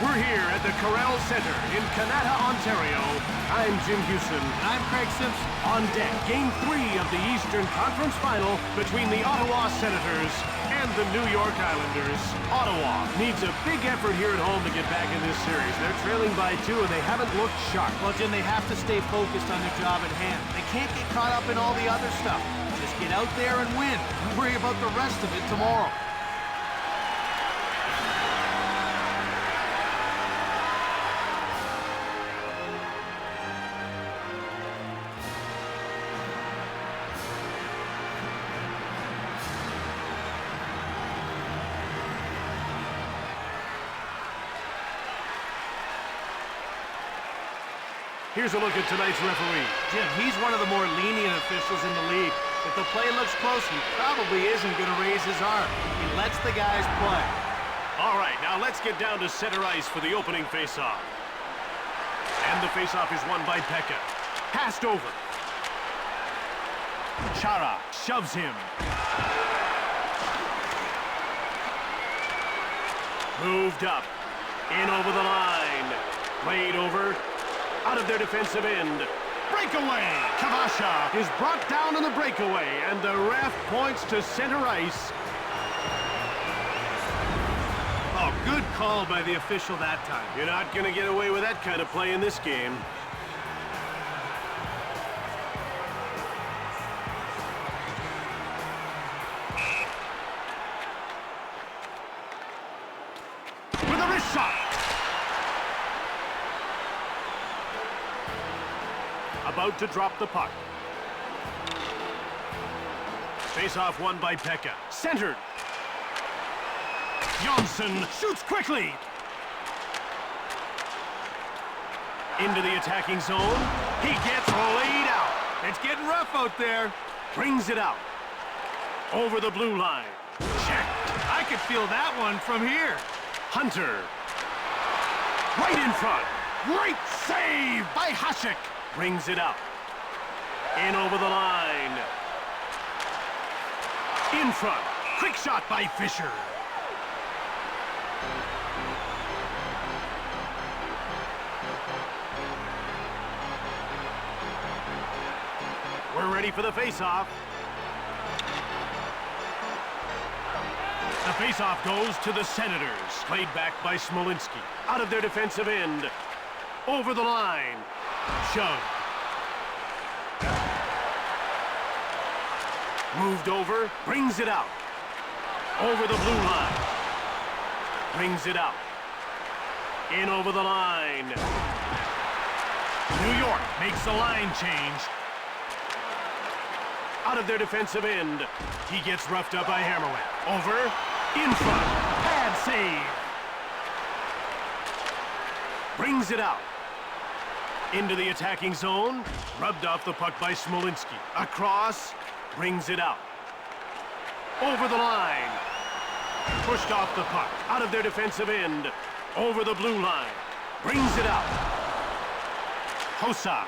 We're here at the Corral Center in Canada, Ontario. I'm Jim Houston. And I'm Craig Simpson. On deck, Game 3 of the Eastern Conference Final between the Ottawa Senators and the New York Islanders. Ottawa needs a big effort here at home to get back in this series. They're trailing by 2 and they haven't looked sharp. Well, Jim, they have to stay focused on their job at hand. They can't get caught up in all the other stuff. Just get out there and win. Don't worry about the rest of it tomorrow. Here's a look at tonight's referee. Jim, he's one of the more lenient officials in the league. If the play looks close, he probably isn't going to raise his arm. He lets the guys play. All right, now let's get down to center ice for the opening faceoff. And the faceoff is won by Pekka. Passed over. Chara shoves him. Moved up. In over the line. Played over. Out of their defensive end. Breakaway! Kavasha is brought down on the breakaway, and the ref points to center ice. Oh, good call by the official that time. You're not going to get away with that kind of play in this game. With a wrist shot. About to drop the puck. Face-off won by Pekka. Centered. Johnson shoots quickly. Into the attacking zone. He gets laid out. It's getting rough out there. Brings it out. Over the blue line. Checked. I could feel that one from here. Hunter. Right in front. Great save by Hasek. Brings it out. In over the line. In front. Quick shot by Fisher. We're ready for the face-off. The face-off goes to the Senators. Played back by Smolinski. Out of their defensive end. Over the line. Shove. Moved over, brings it out. Over the blue line. Brings it out. In over the line. New York makes a line change. Out of their defensive end. He gets roughed up by Hammerland. Over, in front. Pad save. Brings it out. Into the attacking zone. Rubbed off the puck by Smolinski. Across. Brings it out. Over the line. Pushed off the puck. Out of their defensive end. Over the blue line. Brings it out. Hossa.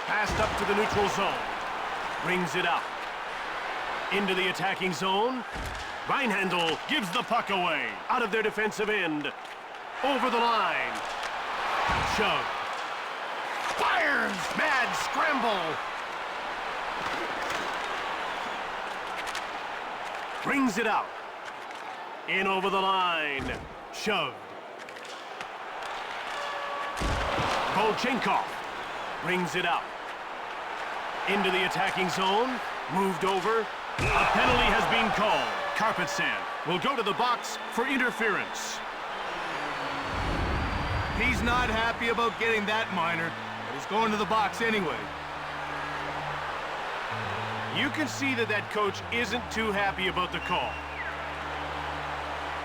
Passed up to the neutral zone. Brings it out. Into the attacking zone. Reinhandel gives the puck away. Out of their defensive end. Over the line. Shove. Fires! Mad scramble! Brings it out. In over the line. Shoved. Volchenkov brings it out. Into the attacking zone. Moved over. A penalty has been called. Carpet sand will go to the box for interference. He's not happy about getting that minor, but he's going to the box anyway. You can see that coach isn't too happy about the call.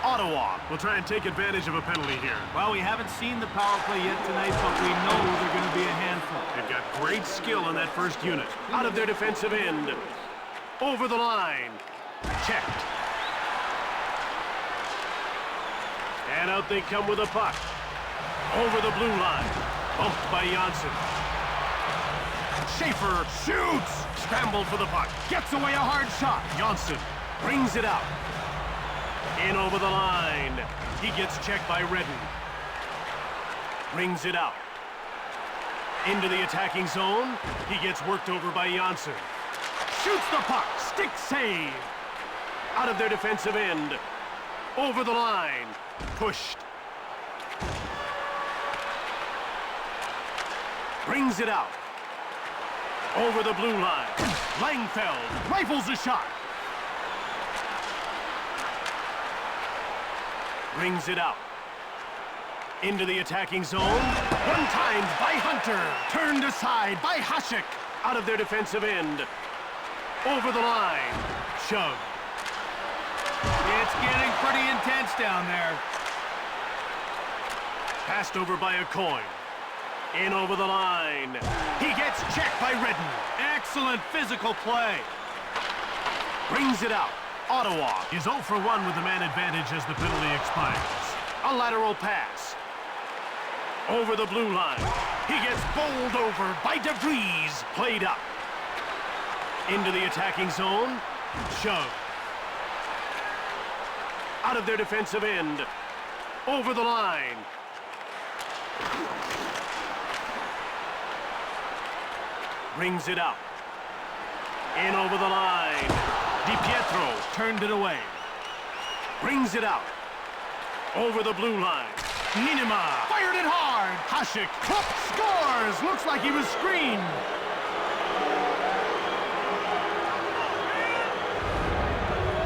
Ottawa will try and take advantage of a penalty here. Well, we haven't seen the power play yet tonight, but we know they're going to be a handful. They've got great skill in that first unit. Out of their defensive end. Over the line. Checked. And out they come with a puck. Over the blue line. Bumped by Janssen. Schaefer shoots! Scrambled for the puck. Gets away a hard shot. Janssen brings it out. In over the line. He gets checked by Redden. Brings it out. Into the attacking zone. He gets worked over by Janssen. Shoots the puck. Stick save. Out of their defensive end. Over the line. Pushed. Brings it out. Over the blue line. Langfeld rifles a shot. Brings it out. Into the attacking zone. One-timed by Hunter. Turned aside by Hasek. Out of their defensive end. Over the line. Shove. It's getting pretty intense down there. Passed over by a coin. In over the line. He gets checked by Redden. Excellent physical play. Brings it out. Ottawa is 0 for 1 with the man advantage as the penalty expires. A lateral pass. Over the blue line. He gets bowled over by DeVries. Played up. Into the attacking zone. Shove. Out of their defensive end. Over the line. Brings it out. In over the line. DiPietro turned it away. Brings it out. Over the blue line. Ninema fired it hard. Hasek scores. Looks like he was screened.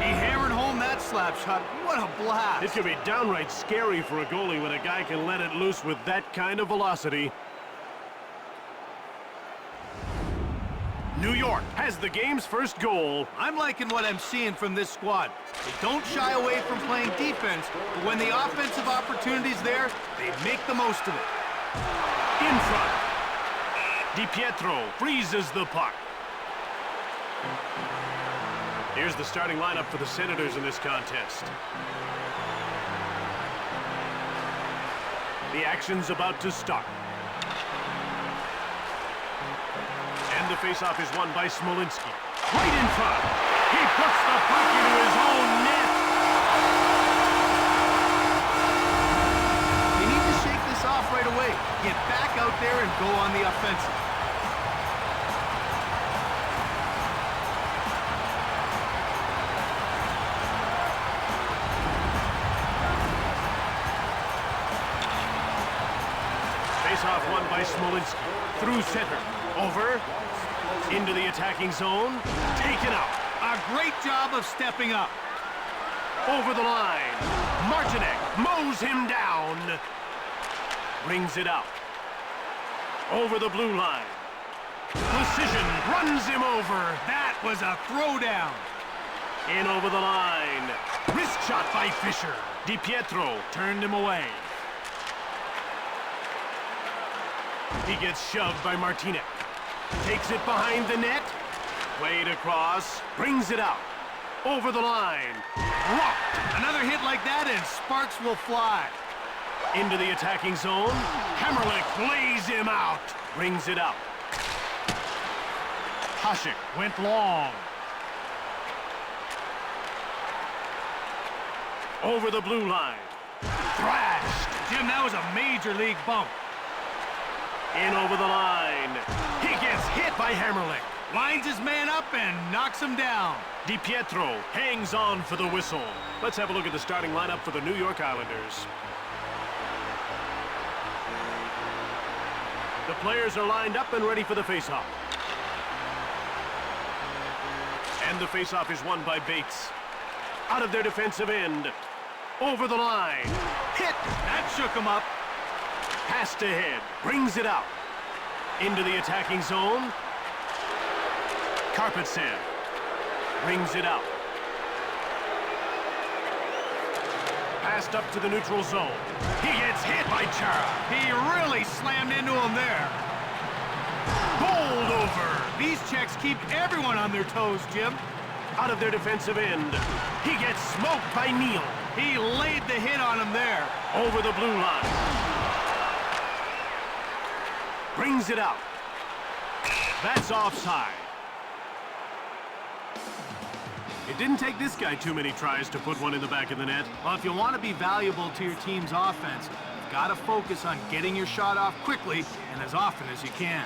He hammered home that slap shot. What a blast. It can be downright scary for a goalie when a guy can let it loose with that kind of velocity. New York has the game's first goal. I'm liking what I'm seeing from this squad. They don't shy away from playing defense, but when the offensive opportunity's there, they make the most of it. In front. DiPietro freezes the puck. Here's the starting lineup for the Senators in this contest. The action's about to start. And the faceoff is won by Smolinski. Right in front. He puts the puck into his own net. They need to shake this off right away. Get back out there and go on the offensive. Faceoff won by Smolinski. Through center. Over. Into the attacking zone. Taken out. A great job of stepping up. Over the line. Martinek mows him down. Brings it out. Over the blue line. Precision runs him over. That was a throwdown. In over the line. Wrist shot by Fisher. DiPietro turned him away. He gets shoved by Martinek. Takes it behind the net. Played across. Brings it out. Over the line. Rocked. Another hit like that and sparks will fly. Into the attacking zone. Hammerlick lays him out. Brings it out. Hasek went long. Over the blue line. Thrashed. Jim, that was a major league bump. In over the line. He gets hit by Hammerlick. Lines his man up and knocks him down. DiPietro hangs on for the whistle. Let's have a look at the starting lineup for the New York Islanders. The players are lined up and ready for the faceoff. And the faceoff is won by Bates. Out of their defensive end. Over the line. Hit. That shook him up. Passed ahead. Brings it out. Into the attacking zone. Karpatsev brings it out. Passed up to the neutral zone. He gets hit by Chara. He really slammed into him there. Bowled over. These checks keep everyone on their toes, Jim. Out of their defensive end. He gets smoked by Neal. He laid the hit on him there. Over the blue line. Brings it out. That's offside. It didn't take this guy too many tries to put one in the back of the net. Well, if you want to be valuable to your team's offense, you've got to focus on getting your shot off quickly and as often as you can.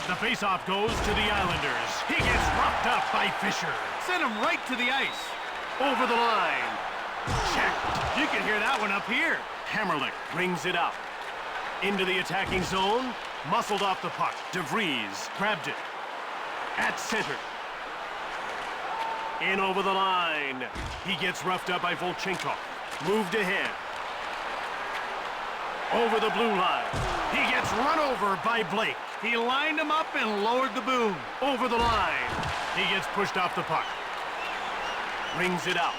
The faceoff goes to the Islanders. He gets roughed up by Fisher. Send him right to the ice. Over the line. Checked. You can hear that one up here. Hammerlick brings it out. Into the attacking zone. Muscled off the puck. DeVries grabbed it. At center. In over the line. He gets roughed up by Volchenkov. Moved ahead. Over the blue line. He gets run over by Blake. He lined him up and lowered the boom. Over the line. He gets pushed off the puck. Brings it out.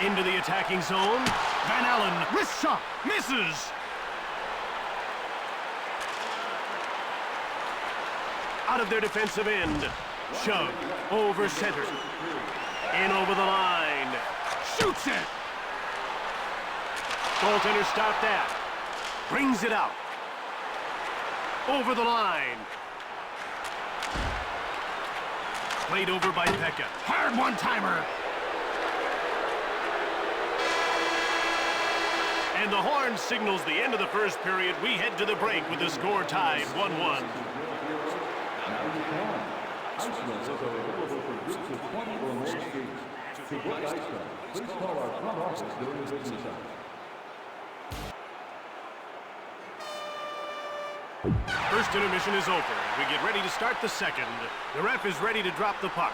Into the attacking zone. Van Allen, wrist shot, misses. Out of their defensive end. Shove over center. In over the line. Shoots it. Goaltender stopped that. Brings it out. Over the line. Played over by Pekka. Hard one-timer. And the horn signals the end of the first period. We head to the break with the score tied 1-1. First intermission is over. We get ready to start the second. The ref is ready to drop the puck.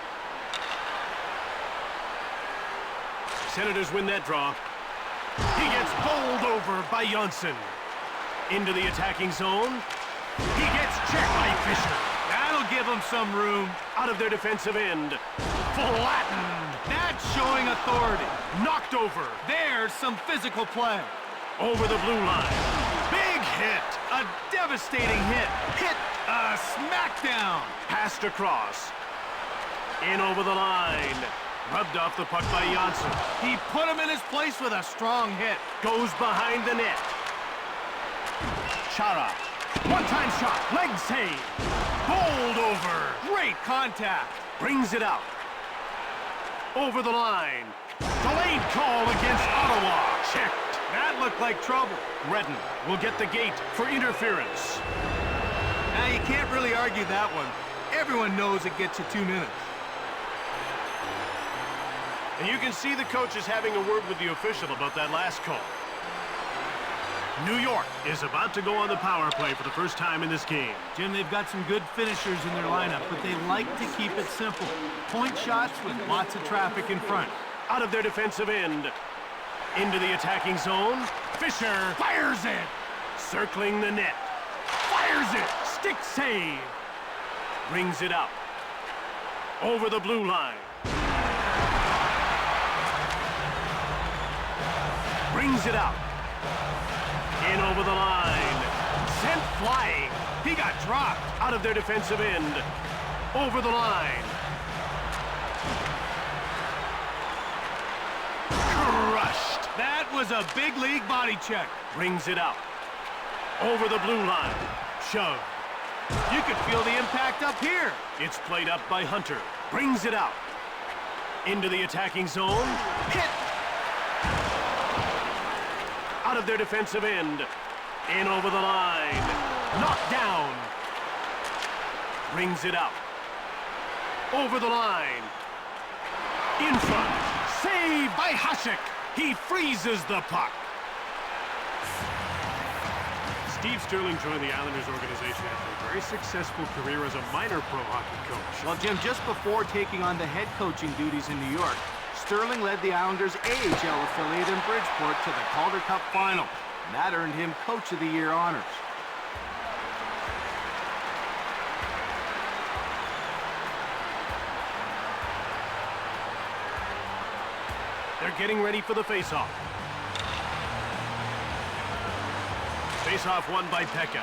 Senators win that draw. He gets bowled over by Janssen. Into the attacking zone. He gets checked by Fisher. That'll give him some room. Out of their defensive end. Flattened. That's showing authority. Knocked over. There's some physical play. Over the blue line. Big hit. A devastating hit. Hit a smackdown. Passed across. In over the line. Rubbed off the puck by Janssen. He put him in his place with a strong hit. Goes behind the net. Chara. One-time shot. Leg save. Bowled over. Great contact. Brings it out. Over the line. Delayed call against Ottawa. Checked. That looked like trouble. Redden will get the gate for interference. Now, you can't really argue that one. Everyone knows it gets you 2 minutes. And you can see the coach is having a word with the official about that last call. New York is about to go on the power play for the first time in this game. Jim, they've got some good finishers in their lineup, but they like to keep it simple. Point shots with lots of traffic in front. Out of their defensive end. Into the attacking zone. Fisher fires it. Circling the net. Fires it. Stick save. Brings it out. Over the blue line. Brings it out. In over the line. Sent flying. He got dropped. Out of their defensive end. Over the line. Crushed. That was a big league body check. Brings it out. Over the blue line. Shove. You could feel the impact up here. It's played up by Hunter. Brings it out. Into the attacking zone. Hit. Out of their defensive end. In over the line. Knocked down. Brings it out. Over the line. In front. Saved by Hasek. He freezes the puck. Steve Sterling joined the Islanders organization after a very successful career as a minor pro hockey coach. Well, Jim, just before taking on the head coaching duties in New York, Sterling led the Islanders' AHL affiliate in Bridgeport to the Calder Cup final. And that earned him Coach of the Year honors. They're getting ready for the face-off. Face-off won by Pekka.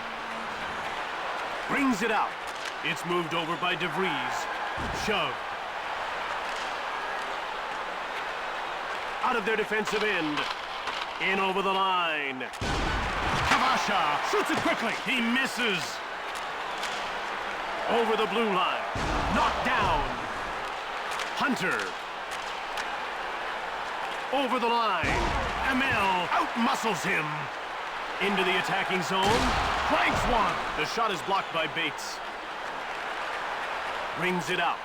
Brings it out. It's moved over by DeVries. Shove. Out of their defensive end. In over the line. Kamasha shoots it quickly. He misses. Over the blue line. Knocked down. Hunter. Over the line. Emil outmuscles him. Into the attacking zone. Cranks one. The shot is blocked by Bates. Brings it out.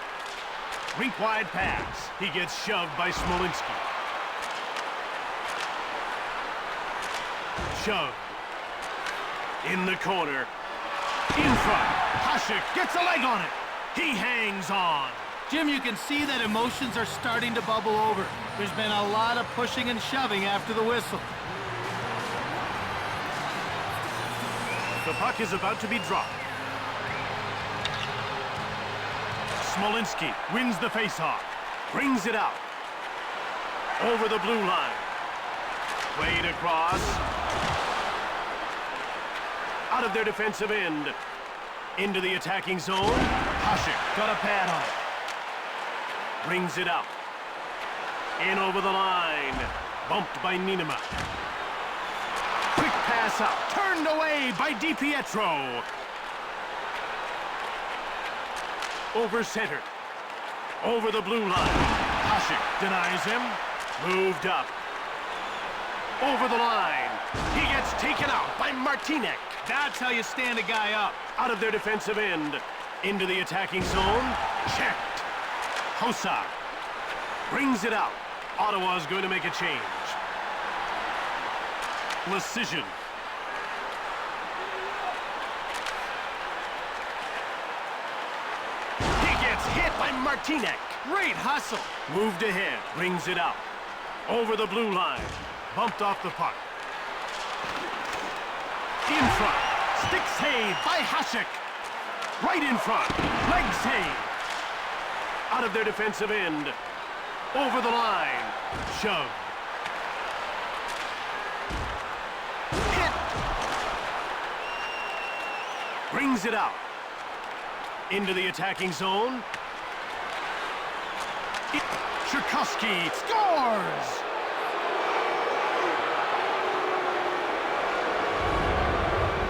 Rink wide pass. He gets shoved by Smolinski. Shoved. In the corner. In front. Hasek gets a leg on it. He hangs on. Jim, you can see that emotions are starting to bubble over. There's been a lot of pushing and shoving after the whistle. The puck is about to be dropped. Smolinski wins the faceoff. Brings it out. Over the blue line. Played across. Out of their defensive end. Into the attacking zone. Hasek got a pad on it. Brings it out. In over the line. Bumped by Nienema. Quick pass out. Turned away by DiPietro. Over center. Over the blue line. Hasek denies him. Moved up. Over the line. He gets taken out by Martinek. That's how you stand a guy up. Out of their defensive end. Into the attacking zone. Checked. Hossa brings it out. Ottawa's going to make a change. Precision. He gets hit by Martinek. Great hustle. Moved ahead. Brings it out. Over the blue line. Bumped off the puck. In front. Stick save by Hasek. Right in front. Leg save. Out of their defensive end. Over the line. Shove. Hit. Brings it out. Into the attacking zone. Tchaikovsky scores!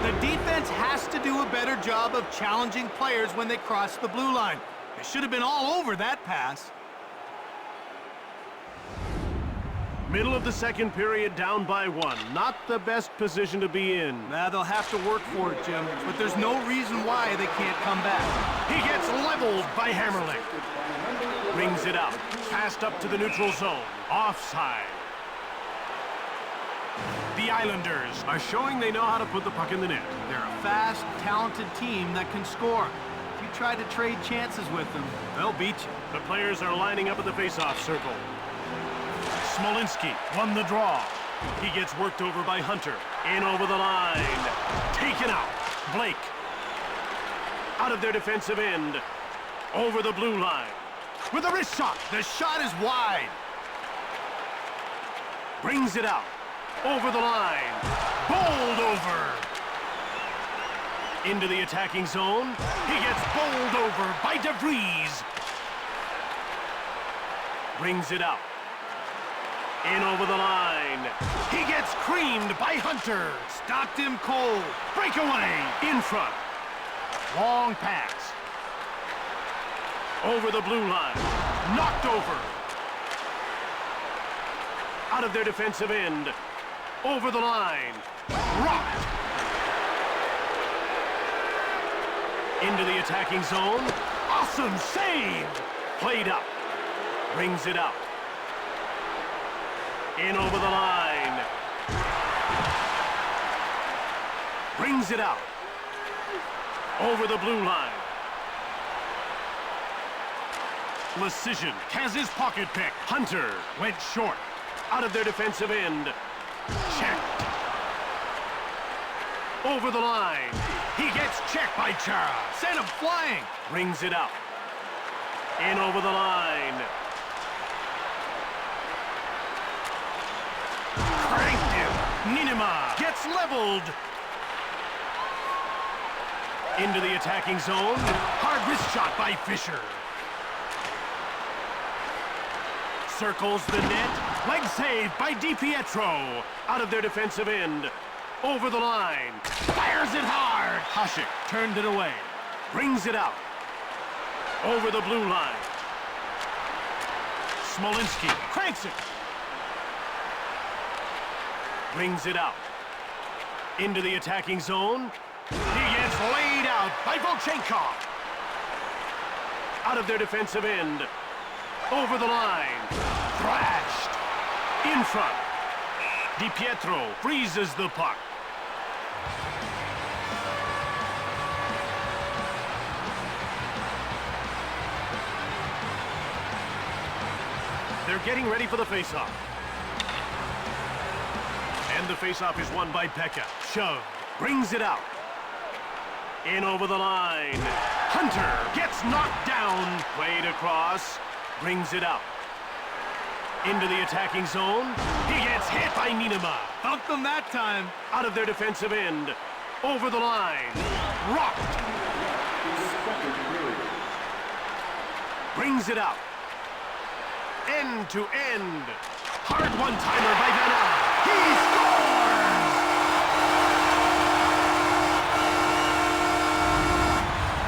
The defense has to do a better job of challenging players when they cross the blue line. They should have been all over that pass. Middle of the second period, down by one. Not the best position to be in. Nah, they'll have to work for it, Jim, but there's no reason why they can't come back. He gets leveled by Hammerlich. Brings it out. Passed up to the neutral zone. Offside. The Islanders are showing they know how to put the puck in the net. They're a fast, talented team that can score. If you try to trade chances with them, they'll beat you. The players are lining up at the face-off circle. Smolinski won the draw. He gets worked over by Hunter. In over the line. Taken out. Blake. Out of their defensive end. Over the blue line. With a wrist shot. The shot is wide. Brings it out. Over the line. Bowled over. Into the attacking zone. He gets bowled over by DeVries. Brings it out. In over the line. He gets creamed by Hunter. Stopped him cold. Breakaway. In front. Long pass. Over the blue line. Knocked over. Out of their defensive end. Over the line. Rocked. Into the attacking zone. Awesome save. Played up. Brings it out. In over the line. Brings it out. Over the blue line. Precision has his pocket pick. Hunter went short. Out of their defensive end. Checked. Over the line. He gets checked by Chara. Sent him flying. Brings it out. In over the line. Cranked him. Nienema gets leveled. Into the attacking zone. Hard wrist shot by Fisher. Circles the net. Leg save by DiPietro. Out of their defensive end. Over the line. Fires it hard. Hasek turned it away. Brings it out. Over the blue line. Smolinski. Cranks it. Brings it out. Into the attacking zone. He gets laid out by Volchenkov. Out of their defensive end. Over the line. Thrashed. In front. DiPietro freezes the puck. They're getting ready for the faceoff. And the faceoff is won by Pekka. Shove. Brings it out. In over the line. Hunter gets knocked down. Played across. Brings it out. Into the attacking zone. He gets hit by Nienema. Thumped them that time. Out of their defensive end. Over the line. Rocked. Brings it out. End to end. Hard one-timer by Van Allen. He scores!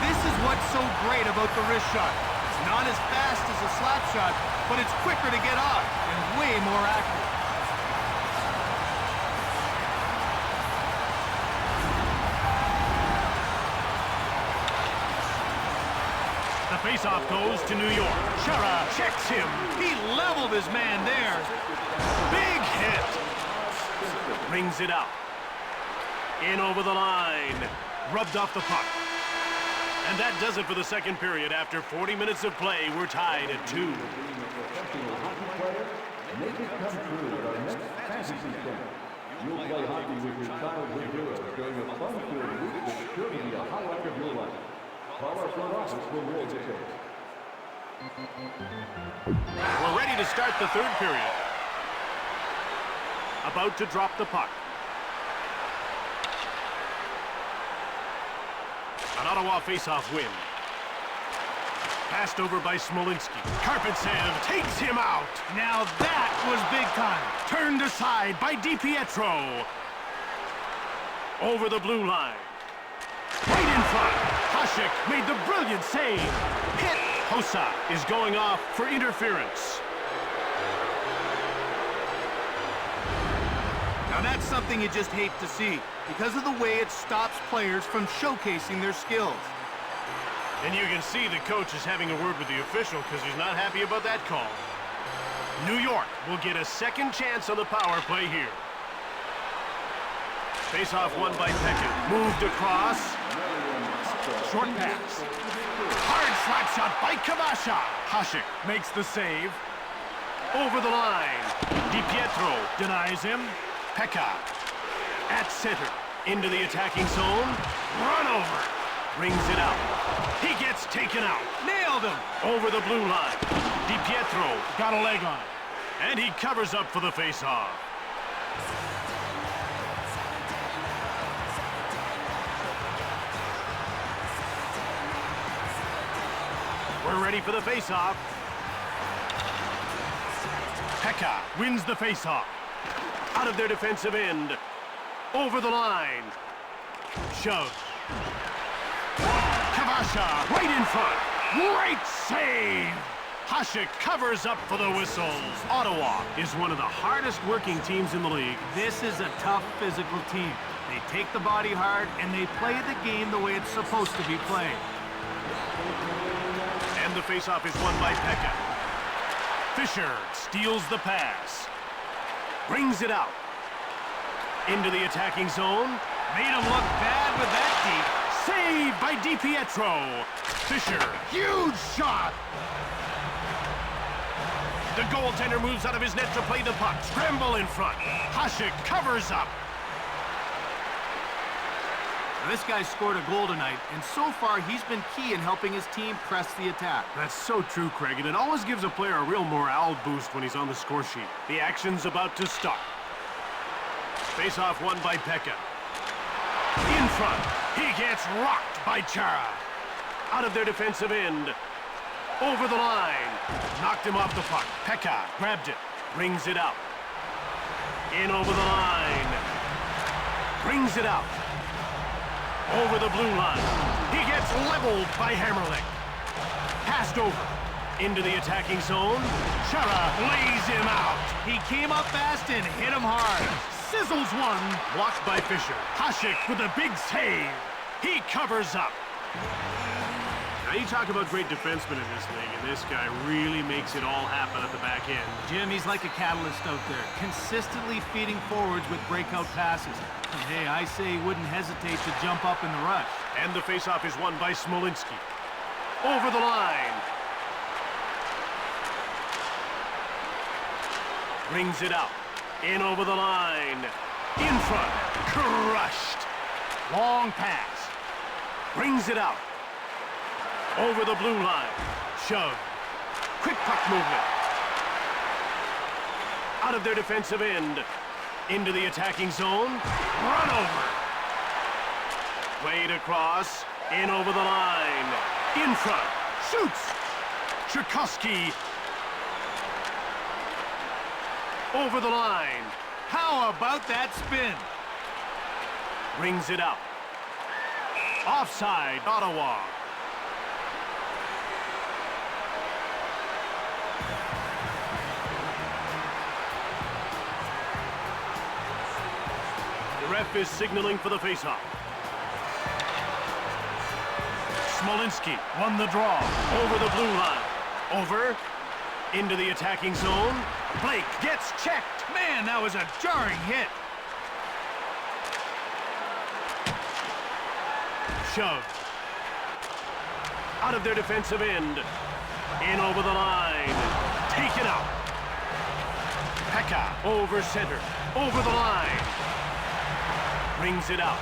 This is what's so great about the wrist shot. It's not as fast as a slap shot, but it's quicker to get off and way more accurate. The faceoff goes to New York. Chara checks him. He leveled his man there. Big hit. Brings it out. In over the line. Rubbed off the puck. And that does it for the second period. After 40 minutes of play, we're tied at 2. You'll play hockey with your childhood heroes during a fun period week that's sure to be a highlight of your life. Call our front office for more details. We're ready to start the third period. About to drop the puck. An Ottawa faceoff win. Passed over by Smolinski. Karpatsev takes him out. Now that was big time. Turned aside by DiPietro. Over the blue line. Right in front. Hasek made the brilliant save. Hit. Hossa is going off for interference. Now that's something you just hate to see because of the way it stops players from showcasing their skills. And you can see the coach is having a word with the official because he's not happy about that call. New York will get a second chance on the power play here. Face-off won by Pekka. Moved across. Short pass. Hard slap shot by Kavasha. Hasek makes the save. Over the line. DiPietro denies him. Pekka at center. Into the attacking zone. Run over. Brings it out. He gets taken out. Nailed him. Over the blue line. DiPietro got a leg on it. And he covers up for the face-off. We're ready for the face-off. Pekka wins the face-off. Out of their defensive end. Over the line. Shove. Kavasha right in front. Great save. Hasek covers up for the whistle. Ottawa is one of the hardest working teams in the league. This is a tough physical team. They take the body hard and they play the game the way it's supposed to be played. And the faceoff is won by Pekka. Fisher steals the pass. Brings it out. Into the attacking zone. Made him look bad with that deep. Saved by DiPietro. Fisher, huge shot. The goaltender moves out of his net to play the puck. Scramble in front. Hasek covers up. Now, this guy scored a goal tonight, and so far he's been key in helping his team press the attack. That's so true, Craig, and it always gives a player a real morale boost when he's on the score sheet. The action's about to start. Face-off won by Pekka. In front. He gets rocked by Chara. Out of their defensive end. Over the line. Knocked him off the puck. Pekka grabbed it. Brings it out. In over the line. Brings it out. Over the blue line. He gets leveled by Hammerling. Passed over. Into the attacking zone. Chara lays him out. He came up fast and hit him hard. Sizzles one. Blocked by Fisher. Hasek with a big save. He covers up. Now you talk about great defensemen in this league, and this guy really makes it all happen at the back end. Jim, he's like a catalyst out there, consistently feeding forwards with breakout passes. And hey, I say he wouldn't hesitate to jump up in the rush. And the faceoff is won by Smolinski. Over the line. Brings it out. In over the line. In front. Crushed. Long pass. Brings it out. Over the blue line. Shove. Quick puck movement. Out of their defensive end. Into the attacking zone. Run over. Played across. In over the line. In front. Shoots. Tchaikovsky. Over the line. How about that spin? Brings it out. Offside, Ottawa. The ref is signaling for the faceoff. Smolinski won the draw. Over the blue line. Over. Into the attacking zone. Blake gets checked. Man, that was a jarring hit. Shove. Out of their defensive end. In over the line. Taken out. Pekka over center. Over the line. Brings it out.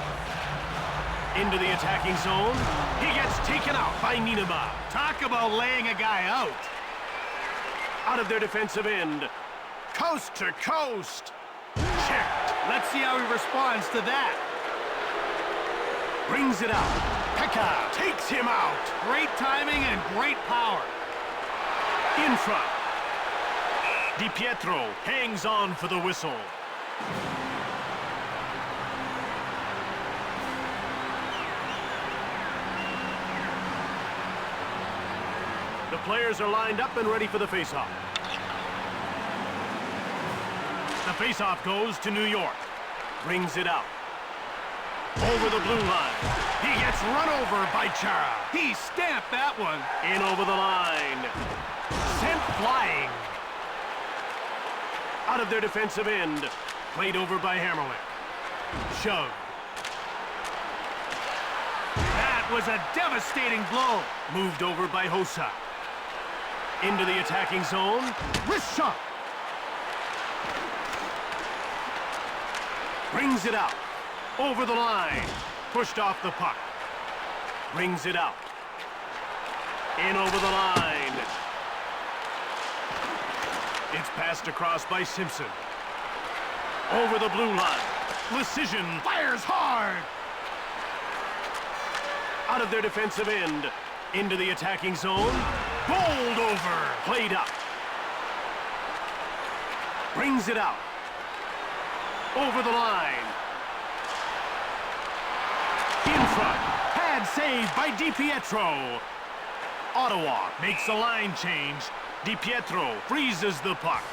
Into the attacking zone. He gets taken out by Nienema. Talk about laying a guy out. Out of their defensive end. Coast to coast. Checked. Let's see how he responds to that. Brings it out. Pekka takes him out. Great timing and great power. In front. DiPietro hangs on for the whistle. The players are lined up and ready for the faceoff. The faceoff goes to New York. Brings it out. Over the blue line. He gets run over by Chara. He stamped that one. In over the line. Sent flying. Out of their defensive end. Played over by Hammerlick. Shove. That was a devastating blow. Moved over by Hossa. Into the attacking zone. Wrist shot. Brings it out. Over the line. Pushed off the puck. Brings it out. In over the line. It's passed across by Simpson. Over the blue line. Precision fires hard. Out of their defensive end. Into the attacking zone. Bowled over. Played up. Brings it out. Over the line. In front. Pad saved by DiPietro. Ottawa makes a line change. DiPietro freezes the puck.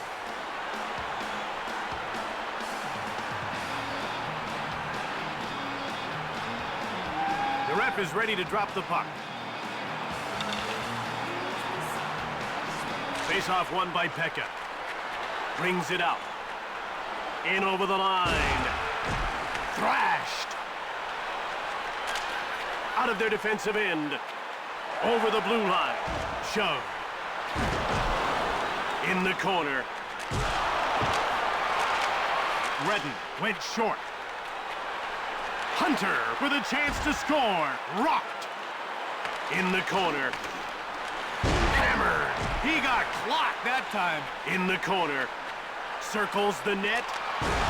The ref is ready to drop the puck. Face-off won by Pekka. Brings it out. In over the line. Thrashed. Out of their defensive end. Over the blue line. Shove. In the corner. Redden went short. Hunter with a chance to score. Rocked. In the corner. Hammered. He got clocked that time. In the corner. Circles the net.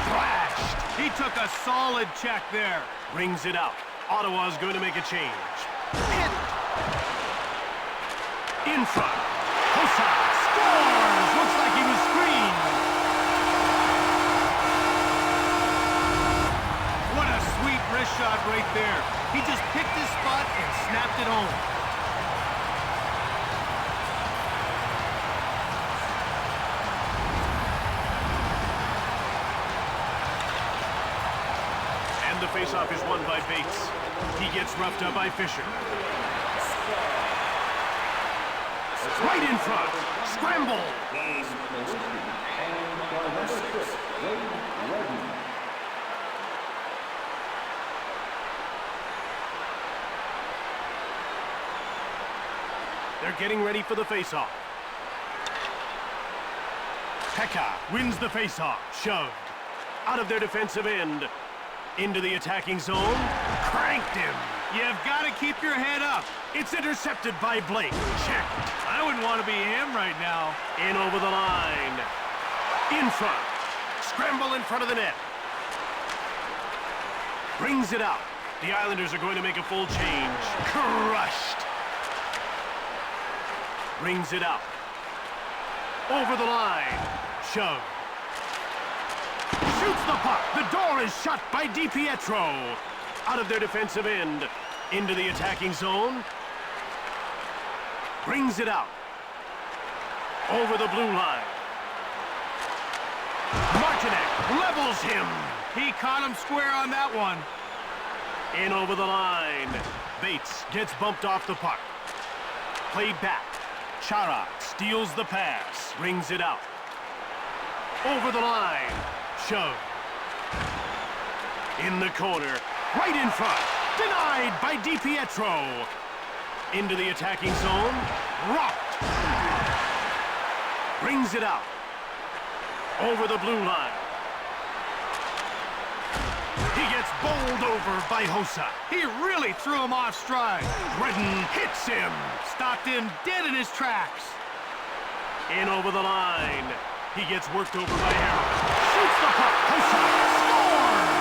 Thrashed. He took a solid check there. Brings it out. Ottawa's going to make a change. Hit. In front. Hossa scores. Looks like he was screened. What a sweet wrist shot right there. He just picked his spot and snapped it home. the faceoff is won by Bates. He gets roughed up by Fisher. Right in front. Scramble. They're getting ready for the faceoff. Pekka wins the faceoff. Shoved. Out of their defensive end. Into the attacking zone. Cranked him. You've got to keep your head up. It's intercepted by Blake. Checked. I wouldn't want to be him right now. In over the line. In front. Scramble in front of the net. Brings it out. The Islanders are going to make a full change. Crushed. Brings it out. Over the line. Shove. Shoots the puck. The door is shut by DiPietro. Out of their defensive end. Into the attacking zone. Brings it out. Over the blue line. Martinek levels him. He caught him square on that one. In over the line. Bates gets bumped off the puck. Played back. Chara steals the pass. Brings it out. Over the line. Shove. In the corner. Right in front. Denied by DiPietro. Into the attacking zone. Rocked. Brings it out. Over the blue line. He gets bowled over by Hossa. He really threw him off stride. Redden hits him. Stopped him dead in his tracks. In over the line. He gets worked over by Harrell. Shoots the puck. Hossa scores!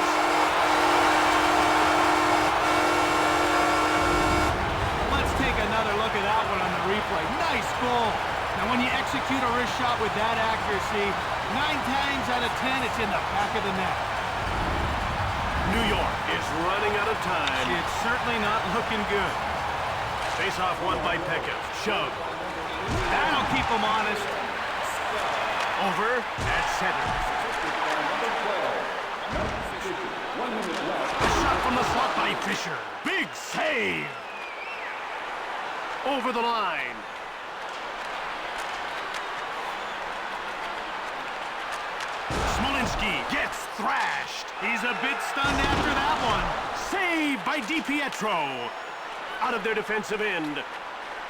Let's take another look at that one on the replay. Nice goal. Now, when you execute a wrist shot with that accuracy, 9 times out of 10, it's in the back of the net. New York is running out of time. It's certainly not looking good. Face-off won by Pekka. Shove. That'll keep him honest. Over at center. A shot from the slot by Fisher. Big save. Over the line. Smolinski gets thrashed. He's a bit stunned after that one. Saved by DiPietro. Out of their defensive end.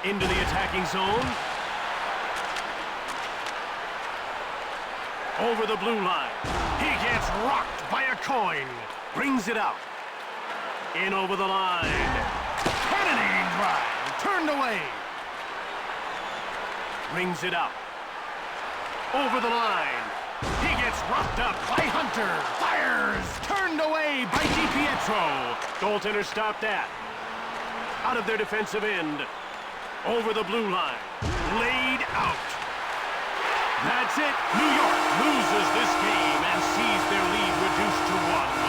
Into the attacking zone. Over the blue line. He gets rocked by a coin. Brings it out. In over the line. Cannonading drive. Turned away. Brings it out. Over the line. He gets roughed up by Hunter. Fires. Turned away by DiPietro. Goaltender stopped that. Out of their defensive end. Over the blue line. Laid out. That's it. New York loses this game and sees their lead reduced to 1.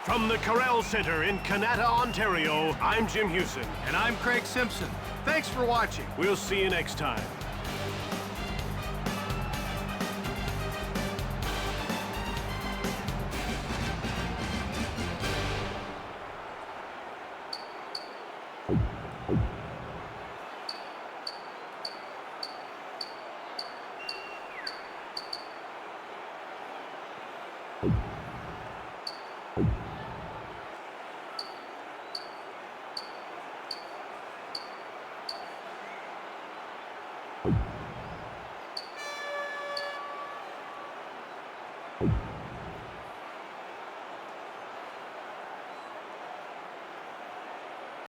From the Corral Center in Kanata, Ontario, I'm Jim Hewson. And I'm Craig Simpson. Thanks for watching. We'll see you next time. You